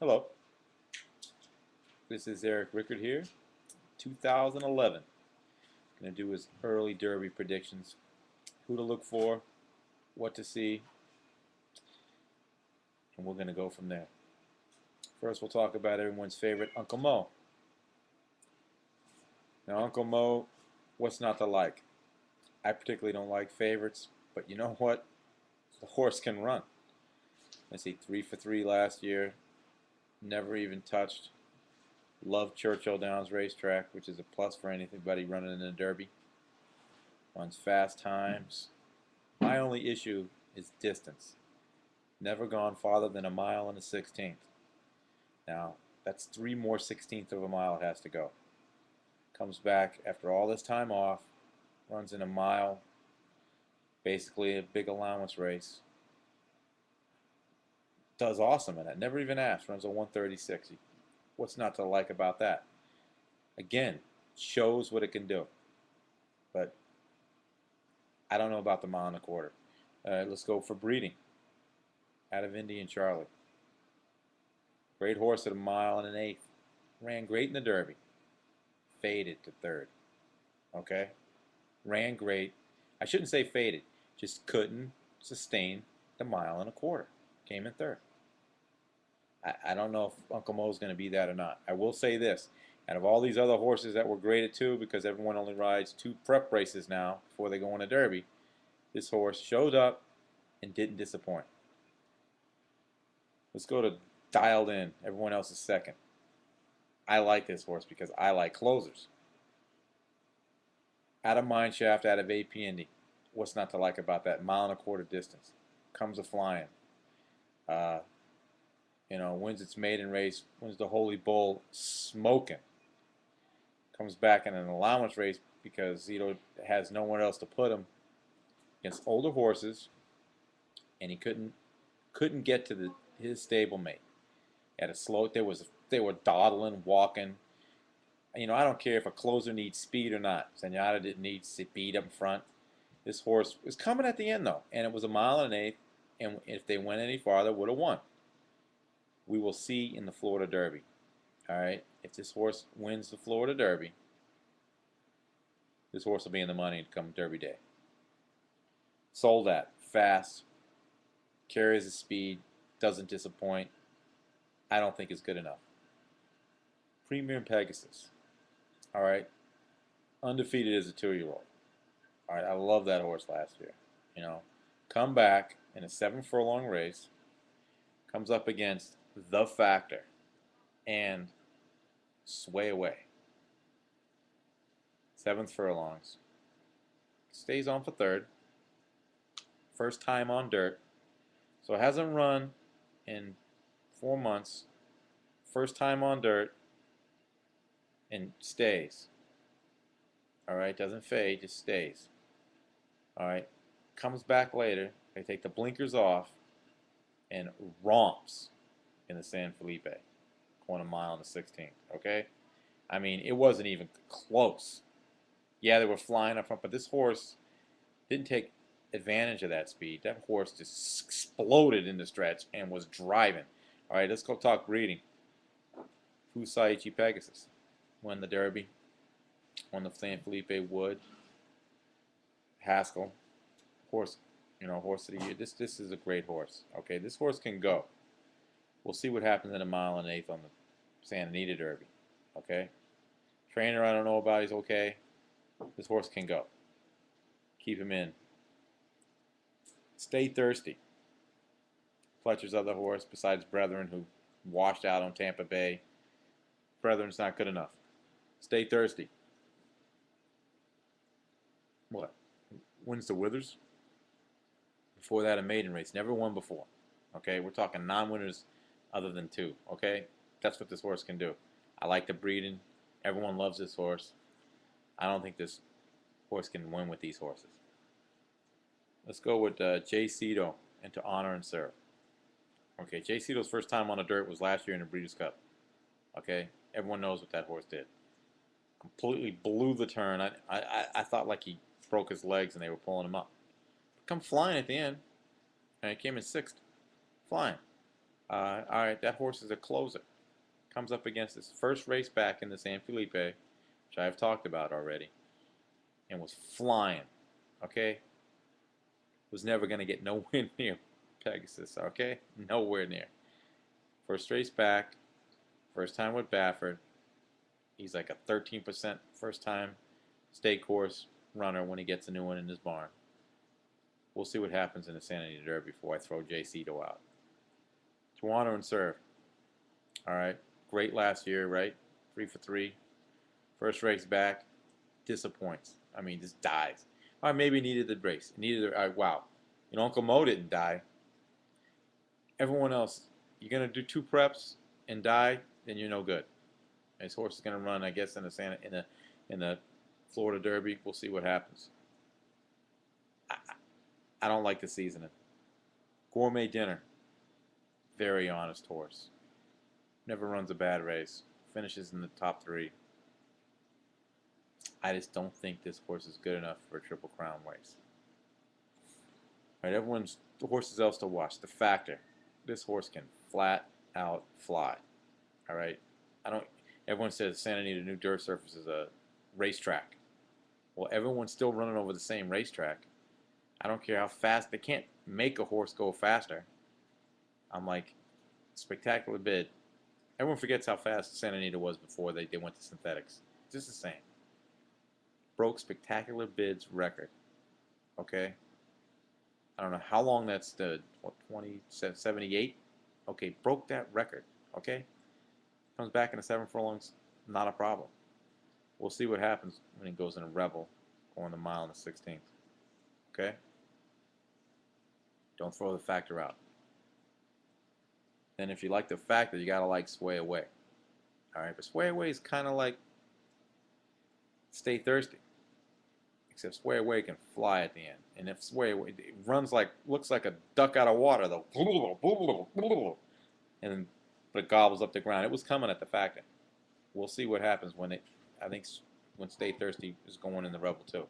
Hello, this is Eric Rickard here, 2011. Going to do his early Derby predictions, who to look for, what to see, and we're going to go from there. First, we'll talk about everyone's favorite, Uncle Mo. Now, Uncle Mo, what's not to like? I particularly don't like favorites, but you know what? The horse can run. Let's see, 3 for 3 last year, never even touched. Love Churchill Downs racetrack, which is a plus for anybody running in a Derby. Runs fast times. My only issue is distance. Never gone farther than a mile and a 16th. Now, that's 3 more 16th of a mile it has to go. Comes back after all this time off, runs in a mile, basically a big allowance race. Does awesome in it. Never even asked. Runs a 136. What's not to like about that? Again, shows what it can do. But I don't know about the mile and a quarter. Let's go for breeding. Out of Indy and Charlie. Great horse at a mile and an eighth. Ran great in the Derby. Faded to third. Okay? Ran great. I shouldn't say faded. Just couldn't sustain the mile and a quarter. Came in third. I don't know if Uncle Mo's going to be that or not. I will say this. Out of all these other horses that were graded 2, because everyone only rides 2 prep races now before they go on a Derby, this horse showed up and didn't disappoint. Let's go to Dialed In. Everyone else is second. I like this horse because I like closers. Out of Mineshaft, out of AP Indy. What's not to like about that? Mile and a quarter distance. Comes a flying. Wins its maiden race, wins the Holy Bull smoking. Comes back in an allowance race because Zito has nowhere else to put him against older horses, and he couldn't get to his stablemate. At a slow, they were dawdling, walking. I don't care if a closer needs speed or not. Zenyatta didn't need speed up front. This horse was coming at the end though, and it was a mile and an eighth. And if they went any farther, would have won. We will see in the Florida Derby. All right, if this horse wins the Florida Derby, this horse will be in the money come Derby Day. Sold at fast, carries the speed, doesn't disappoint. I don't think it's good enough. Premium Pegasus. All right, undefeated as a 2-year-old. All right, I love that horse last year. Come back in a 7 furlong race, comes up against the Factor, and sway away. 7th furlongs. Stays on for third. First time on dirt. So it hasn't run in 4 months. First time on dirt. And stays. Alright, doesn't fade, just stays. Alright, comes back later. They take the blinkers off and romps in the San Felipe. Going a mile and a 16th. Okay? I mean, it wasn't even close. Yeah, they were flying up front, but this horse didn't take advantage of that speed. That horse just exploded in the stretch and was driving. All right, let's go talk breeding. Fusaichi Pegasus won the Derby, won the San Felipe Wood. Haskell, horse, horse of the year. This is a great horse. Okay, this horse can go. We'll see what happens in a mile and an eighth on the Santa Anita Derby. Okay, trainer I don't know about. He's okay. This horse can go. Keep him in. Stay Thirsty. Fletcher's other horse, besides Brethren, who washed out on Tampa Bay. Brethren's not good enough. Stay Thirsty. What? Wins the Withers? Before that, a maiden race. Never won before. Okay, we're talking non-winners other than 2. Okay, that's what this horse can do. I like the breeding. Everyone loves this horse. I don't think this horse can win with these horses. Let's go with Jay Cito and To Honor and Serve. Okay, Jay Cito's first time on the dirt was last year in the Breeders' Cup. Okay, everyone knows what that horse did. Completely blew the turn. I thought like he broke his legs and they were pulling him up. Come flying at the end. And he came in 6th. Flying. All right, that horse is a closer. Comes up against his first race back in the San Felipe, which I've talked about already, and was flying. Okay, was never gonna get nowhere near Pegasus. Okay, nowhere near. First race back, first time with Baffert. He's like a 13% first time state course runner when he gets a new one in his barn. We'll see what happens in the Santa Anita Derby before I throw Jay Cito out. Tawana and serve. All right, great last year, right? 3 for 3. First race back, disappoints. I mean, just dies. All right, maybe needed the race. Needed. Wow, Uncle Mo didn't die. Everyone else, you're gonna do 2 preps and die, then you're no good. His horse is gonna run, I guess, in the Florida Derby. We'll see what happens. I don't like the seasoning. Gourmet Dinner, very honest horse. Never runs a bad race. Finishes in the top 3. I just don't think this horse is good enough for a Triple Crown race. All right, everyone's the horses else to watch. The Factor. This horse can flat out fly. All right, I don't. Everyone says Santa Anita new dirt surface is a racetrack. Well, everyone's still running over the same racetrack. I don't care how fast. They can't make a horse go faster. I'm like, spectacular bid. Everyone forgets how fast Santa Anita was before they went to synthetics. Just the same. Broke Spectacular Bid's record. Okay? I don't know how long that stood. What, 78? Okay, broke that record. Okay? Comes back in the 7 furlongs, not a problem. We'll see what happens when he goes in a Rebel, going the mile in the 16th. Okay? Don't throw the Factor out. Then if you like the Factor, you gotta like Sway Away. All right, but Sway Away is kind of like Stay Thirsty, except Sway Away can fly at the end. And if Sway Away it runs like looks like a duck out of water, though, and but it gobbles up the ground. It was coming at the Factor. We'll see what happens when it. I think when Stay Thirsty is going in the Rebel too.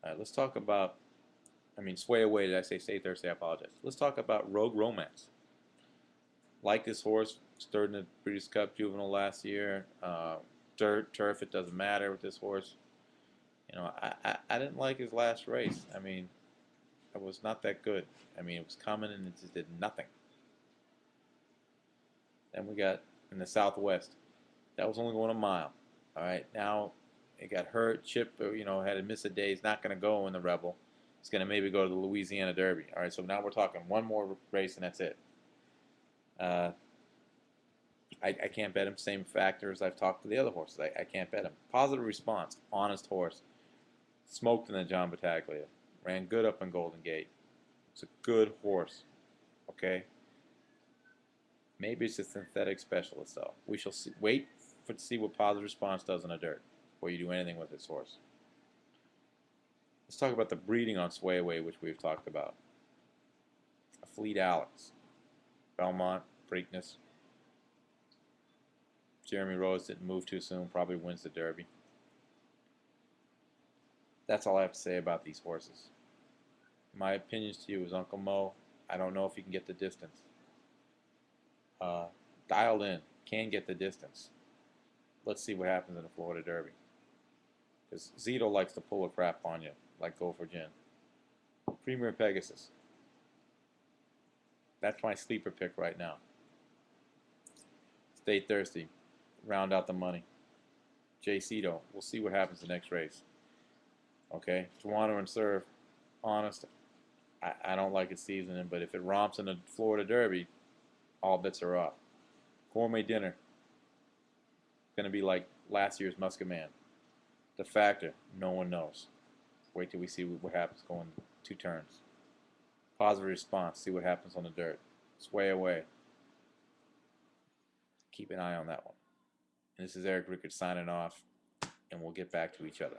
All right, let's talk about. I mean, Sway Away. Did I say Stay Thirsty? I apologize. Let's talk about Rogue Romance. Like this horse, stirred in the Breeders' Cup Juvenile last year. Dirt, turf, it doesn't matter with this horse. I didn't like his last race. I mean, it was not that good. I mean, it was coming and it just did nothing. Then we got in the Southwest. That was only going a mile. All right, now it got hurt. Chip, had to miss a day. He's not going to go in the Rebel. He's going to maybe go to the Louisiana Derby. All right, so now we're talking one more race and that's it. I can't bet him. Same factors I've talked to the other horses. I can't bet him. Positive response. Honest horse. Smoked in the John Battaglia. Ran good up in Golden Gate. It's a good horse. Okay? Maybe it's a synthetic specialist, though. We shall see. Wait to see what positive response does in the dirt before you do anything with this horse. Let's talk about the breeding on Sway Away, which we've talked about. Fleet Alex. Belmont. Preakness. Jeremy Rose didn't move too soon. Probably wins the Derby. That's all I have to say about these horses. My opinions to you is Uncle Mo. I don't know if he can get the distance. Dialed in. Can get the distance. Let's see what happens in the Florida Derby. Because Zito likes to pull a crap on you, like Gopher Gin. Premier Pegasus. That's my sleeper pick right now. Stay Thirsty. Round out the money. Jay Cito. We'll see what happens the next race. Okay? Tawana and serve. Honest. I don't like its seasoning, but if it romps in the Florida Derby, all bets are off. Gourmet Dinner. Going to be like last year's Muscat Man. The Factor. No one knows. Wait till we see what happens going 2 turns. Positive response. See what happens on the dirt. Sway Away. Keep an eye on that one. And this is Eric Rickard signing off, and we'll get back to each other.